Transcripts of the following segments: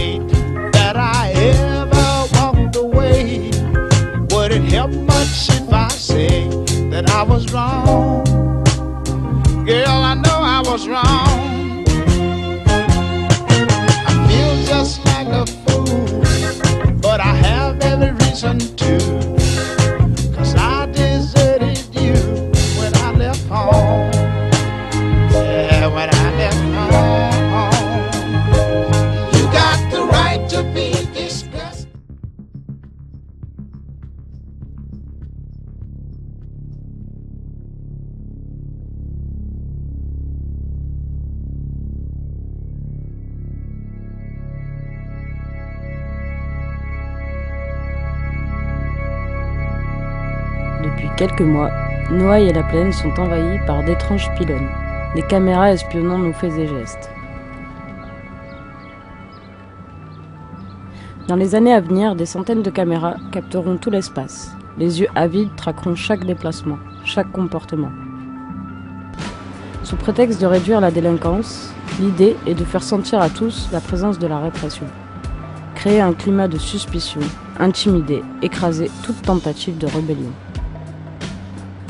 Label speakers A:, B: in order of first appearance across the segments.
A: day that I ever walked away. Would it help much if I say that I was wrong? Girl, I know I was wrong. I feel just like a fool, but I have every reason to. 'Cause I deserted you when I left home. Yeah, when I left home. You got the right to be disgusted.
B: Depuis quelques mois, Noailles et la plaine sont envahis par d'étranges pylônes, des caméras espionnant nos faits et gestes. Dans les années à venir, des centaines de caméras capteront tout l'espace. Les yeux avides traqueront chaque déplacement, chaque comportement. Sous prétexte de réduire la délinquance, l'idée est de faire sentir à tous la présence de la répression. Créer un climat de suspicion, intimider, écraser toute tentative de rébellion.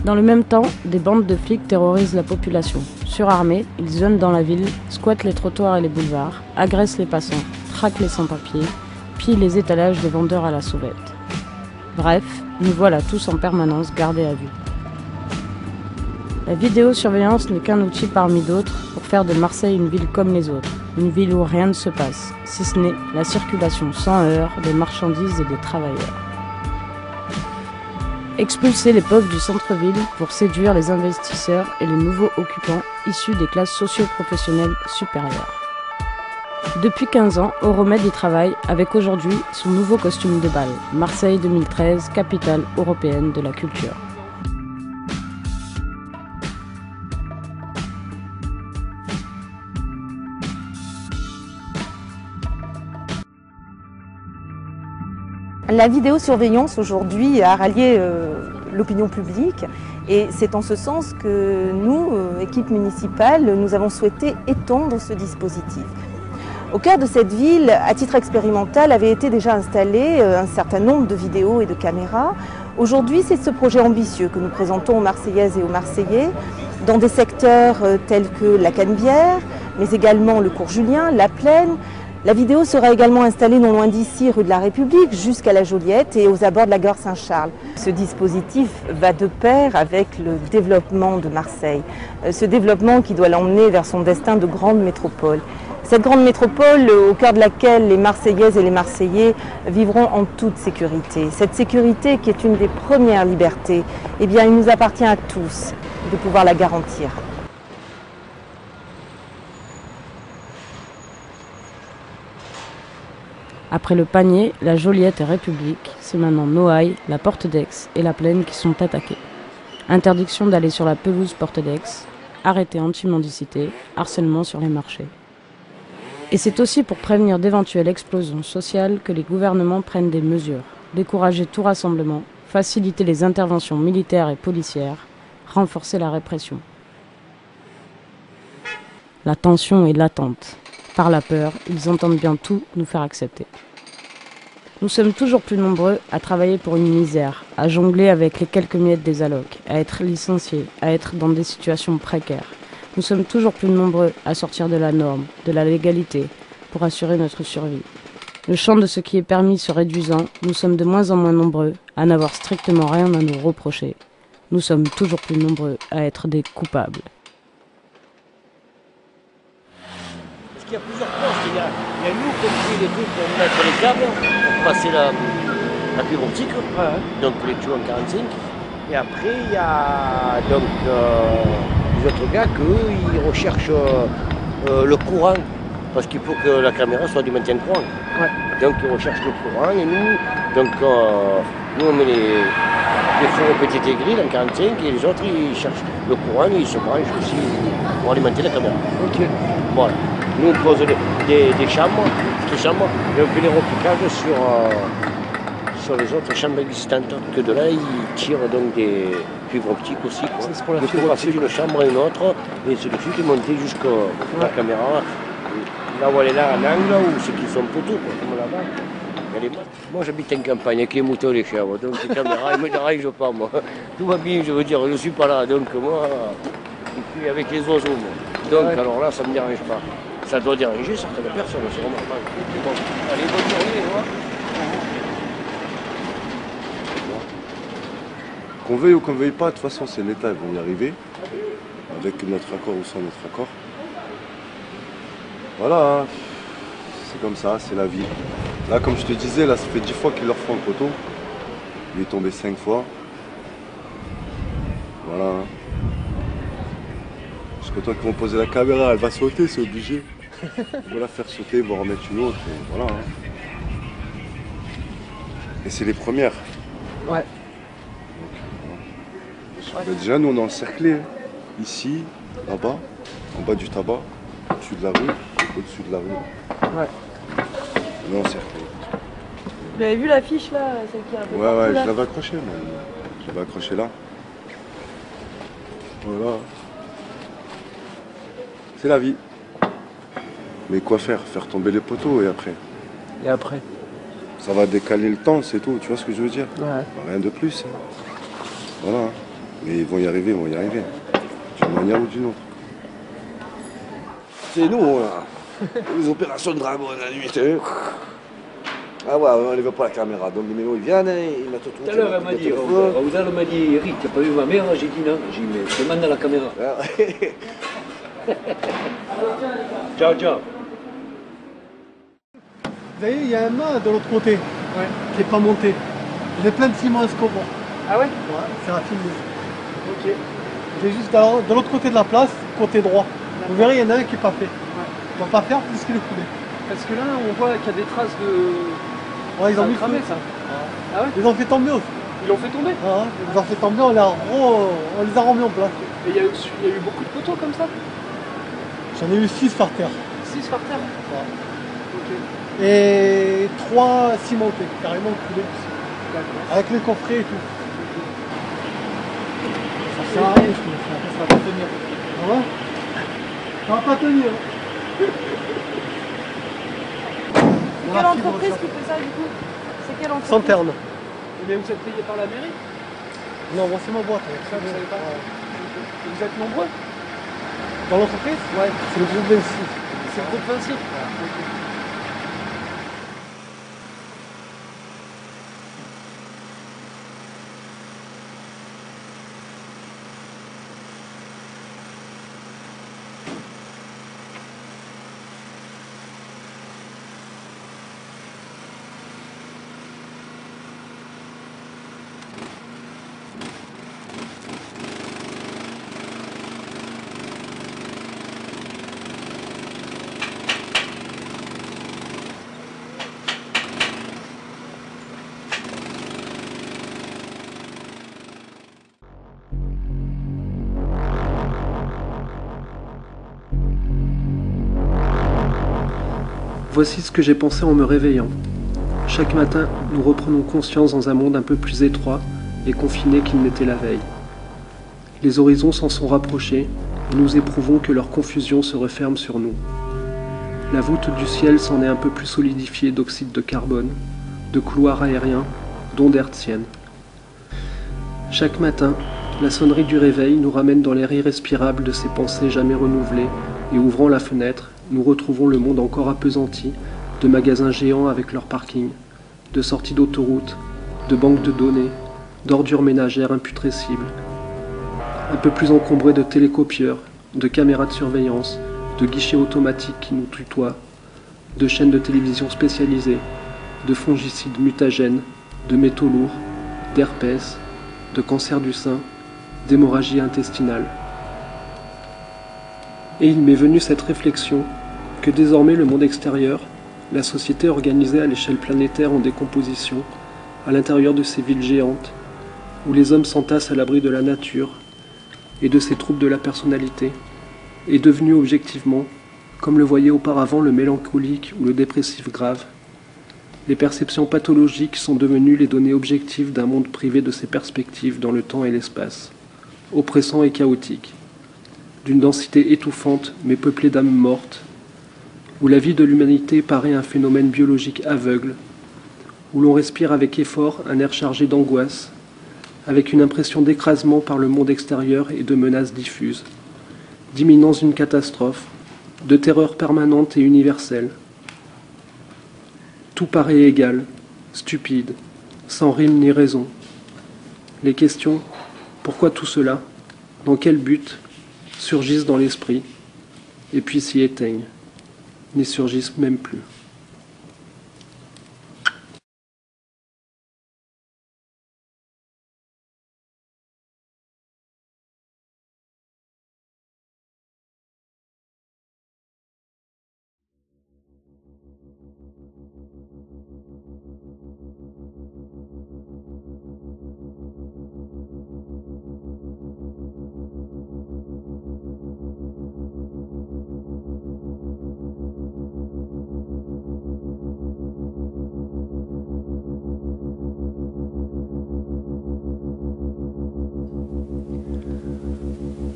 B: Dans le même temps, des bandes de flics terrorisent la population. Surarmés, ils zonent dans la ville, squattent les trottoirs et les boulevards, agressent les passants, traquent les sans-papiers, pillent les étalages des vendeurs à la sauvette. Bref, nous voilà tous en permanence gardés à vue. La vidéosurveillance n'est qu'un outil parmi d'autres pour faire de Marseille une ville comme les autres, une ville où rien ne se passe, si ce n'est la circulation sans heurts des marchandises et des travailleurs. Expulser les pauvres du centre-ville pour séduire les investisseurs et les nouveaux occupants issus des classes socio-professionnelles supérieures. Depuis 15 ans, Euromède y travaille avec aujourd'hui son nouveau costume de bal, Marseille 2013, capitale européenne de la culture.
C: La vidéosurveillance aujourd'hui a rallié l'opinion publique et c'est en ce sens que nous, équipe municipale, nous avons souhaité étendre ce dispositif. Au cœur de cette ville, à titre expérimental, avait été déjà installé un certain nombre de vidéos et de caméras. Aujourd'hui, c'est ce projet ambitieux que nous présentons aux Marseillaises et aux Marseillais dans des secteurs tels que la Canebière, mais également le cours Julien, la Plaine. La vidéo sera également installée non loin d'ici, rue de la République, jusqu'à la Joliette et aux abords de la gare Saint-Charles. Ce dispositif va de pair avec le développement de Marseille, ce développement qui doit l'emmener vers son destin de grande métropole. Cette grande métropole au cœur de laquelle les Marseillaises et les Marseillais vivront en toute sécurité. Cette sécurité qui est une des premières libertés, eh bien, il nous appartient à tous de pouvoir la garantir.
B: Après le Panier, la Joliette et République, c'est maintenant Noailles, la Porte d'Aix et la Plaine qui sont attaquées. Interdiction d'aller sur la pelouse Porte d'Aix, arrêté anti-mendicité, harcèlement sur les marchés. Et c'est aussi pour prévenir d'éventuelles explosions sociales que les gouvernements prennent des mesures, décourager tout rassemblement, faciliter les interventions militaires et policières, renforcer la répression. La tension est latente. Par la peur, ils entendent bien tout nous faire accepter. Nous sommes toujours plus nombreux à travailler pour une misère, à jongler avec les quelques miettes des allocs, à être licenciés, à être dans des situations précaires. Nous sommes toujours plus nombreux à sortir de la norme, de la légalité, pour assurer notre survie. Le champ de ce qui est permis se réduisant, nous sommes de moins en moins nombreux à n'avoir strictement rien à nous reprocher. Nous sommes toujours plus nombreux à être des coupables.
D: Il y a plusieurs postes, il y a nous qui fait les trucs pour mettre les câbles, pour passer la fibre optique, donc les tuyaux en 45. Et après, il y a donc les autres gars qui recherchent le courant, parce qu'il faut que la caméra soit du maintien de courant. Donc ils recherchent le courant et nous on met les fours au petit aigris en 45 et les autres ils cherchent le courant et ils se branchent aussi pour alimenter la caméra. Voilà. Nous, on pose des chambres, et on fait les repiquages sur les autres chambres existantes. Que de là, ils tirent donc des fibres optiques aussi. C'est pour passer d'une chambre à une autre, et ainsi de suite, et monter jusqu'à la caméra. Là où elle est là, en angle, ou ceux qui sont poteaux, quoi, comme là-bas. Moi j'habite en campagne avec les moutons et les chèvres, donc les caméras, ils ne me dérangent pas, moi. Tout va bien, je veux dire, je ne suis pas là, donc moi, et puis avec les oiseaux, moi. Donc alors là, ça ne me dérange pas. Ça doit déranger certaines personnes, c'est vraiment pas. Bon, allez, bonne journée, moi.
E: Qu'on veuille ou qu'on veuille pas, de toute façon, c'est l'État, ils vont y arriver, avec notre accord ou sans notre accord. Voilà, hein. C'est comme ça, c'est la vie. Là, comme je te disais, là, ça fait 10 fois qu'ils leur font le poteau. Il est tombé 5 fois. Voilà. Hein. Parce que toi qui vont poser la caméra, elle va sauter, c'est obligé. Il faut la faire sauter, il va remettre une autre, et voilà. Hein. Et c'est les premières.
F: Ouais.
E: Donc, bah, déjà, nous, on est encerclés. Hein. Ici, là-bas, en bas du tabac, au-dessus de la rue, au-dessus de la rue.
F: Ouais.
E: On est encerclés.
B: Vous avez vu l'affiche là, celle qui a un peu
E: Ouais, ouais, je l'avais accroché, moi. Je l'avais accroché là. Voilà. C'est la vie. Mais quoi faire? Faire tomber les poteaux et après?
F: Et après?
E: Ça va décaler le temps, c'est tout. Tu vois ce que je veux dire?
F: Ouais.
E: Rien de plus. Hein. Voilà. Mais ils vont y arriver, d'une manière ou d'une autre.
G: C'est nous, là. Les opérations de dragon la nuit. Ah ouais, on ne veut pas la caméra. Donc les mélos, ils viennent, ils mettent tout.
D: Tout à l'heure, elle m'a dit, Raouzal m'a dit, Eric, t'as pas vu ma mère? J'ai dit non. J'ai dit, mais demande à la caméra. Ciao, ciao.
F: Vous voyez, il y a un mât de l'autre côté, qui n'est pas monté. Il y a plein de ciment à ce moment. Ah ouais? Ouais, c'est raffiné. Ok. J'ai juste de l'autre côté de la place, côté droit. Vous verrez, il y en a un qui n'est pas fait. Ouais. On va pas faire puisqu'il est coulé.
H: Parce que là, on voit qu'il y a des traces de...
F: Ouais, ils ont mis
H: cramé, ça. Ah ouais?
F: Ils ont fait tomber aussi.
H: Ils l'ont fait tomber?
F: Ah, ils ont fait tomber, on les a remis en place.
H: Et il y a eu beaucoup de poteaux comme ça?
F: J'en ai eu 6 par terre.
H: 6 par terre?
F: Ouais.
H: Ok.
F: Et 3 cimentés, carrément coulés.
H: D'accord.
F: Avec les coffrets et tout. Ça sert à rien, je trouve. Ça va pas tenir. Ah ouais? Ça va pas tenir.
B: Quelle entreprise qui fait ça du coup? C'est quelle entreprise?
F: Santerne.
H: Mais vous êtes payé par la mairie?
F: Non, moi c'est ma boîte.
H: Ça, vous savez pas?
F: Ouais.
H: Vous êtes nombreux?
F: Dans l'entreprise?
H: Ouais.
F: C'est le groupe 26.
H: C'est le groupe 26? Ok.
I: Voici ce que j'ai pensé en me réveillant. Chaque matin, nous reprenons conscience dans un monde un peu plus étroit et confiné qu'il n'était la veille. Les horizons s'en sont rapprochés et nous éprouvons que leur confusion se referme sur nous. La voûte du ciel s'en est un peu plus solidifiée d'oxyde de carbone, de couloirs aériens, d'ondes hertziennes. Chaque matin, la sonnerie du réveil nous ramène dans l'air irrespirable de ces pensées jamais renouvelées et ouvrant la fenêtre, nous retrouvons le monde encore appesanti de magasins géants avec leur parking, de sorties d'autoroutes, de banques de données, d'ordures ménagères imputrescibles. Un peu plus encombré de télécopieurs, de caméras de surveillance, de guichets automatiques qui nous tutoient, de chaînes de télévision spécialisées, de fongicides mutagènes, de métaux lourds, d'herpès, de cancer du sein, d'hémorragie intestinale. Et il m'est venu cette réflexion que désormais le monde extérieur, la société organisée à l'échelle planétaire en décomposition, à l'intérieur de ces villes géantes, où les hommes s'entassent à l'abri de la nature et de ses troubles de la personnalité, est devenu objectivement, comme le voyait auparavant le mélancolique ou le dépressif grave. Les perceptions pathologiques sont devenues les données objectives d'un monde privé de ses perspectives dans le temps et l'espace, oppressant et chaotique, d'une densité étouffante mais peuplée d'âmes mortes, où la vie de l'humanité paraît un phénomène biologique aveugle, où l'on respire avec effort un air chargé d'angoisse, avec une impression d'écrasement par le monde extérieur et de menaces diffuses, d'imminence d'une catastrophe, de terreur permanente et universelle. Tout paraît égal, stupide, sans rime ni raison. Les questions « pourquoi tout cela ? Dans quel but ?» surgissent dans l'esprit, et puis s'y éteignent, n'y surgissent même plus.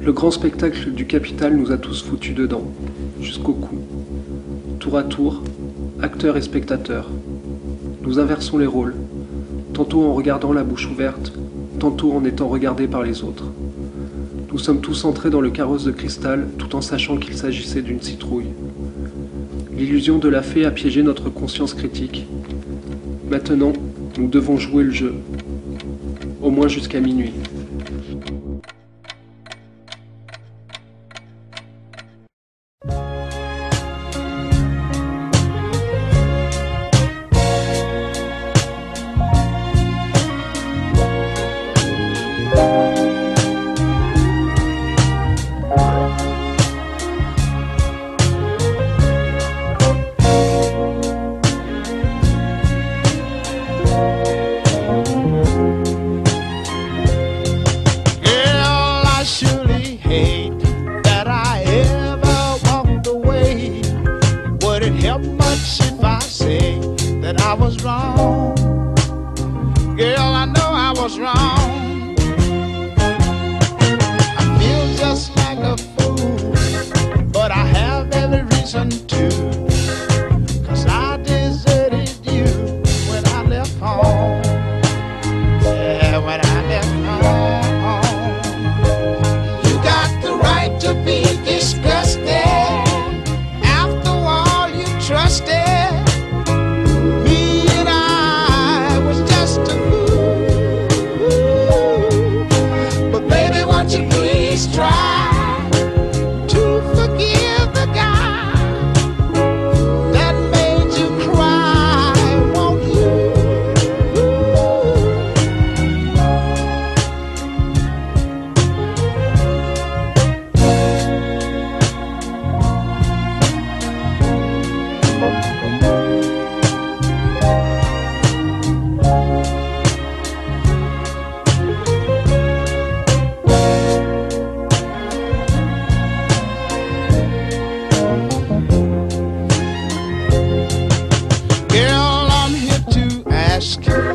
I: Le grand spectacle du capital nous a tous foutus dedans, jusqu'au cou. Tour à tour, acteurs et spectateurs. Nous inversons les rôles, tantôt en regardant la bouche ouverte, tantôt en étant regardés par les autres. Nous sommes tous entrés dans le carrosse de cristal tout en sachant qu'il s'agissait d'une citrouille. L'illusion de la fée a piégé notre conscience critique. Maintenant, nous devons jouer le jeu, au moins jusqu'à minuit.
A: ask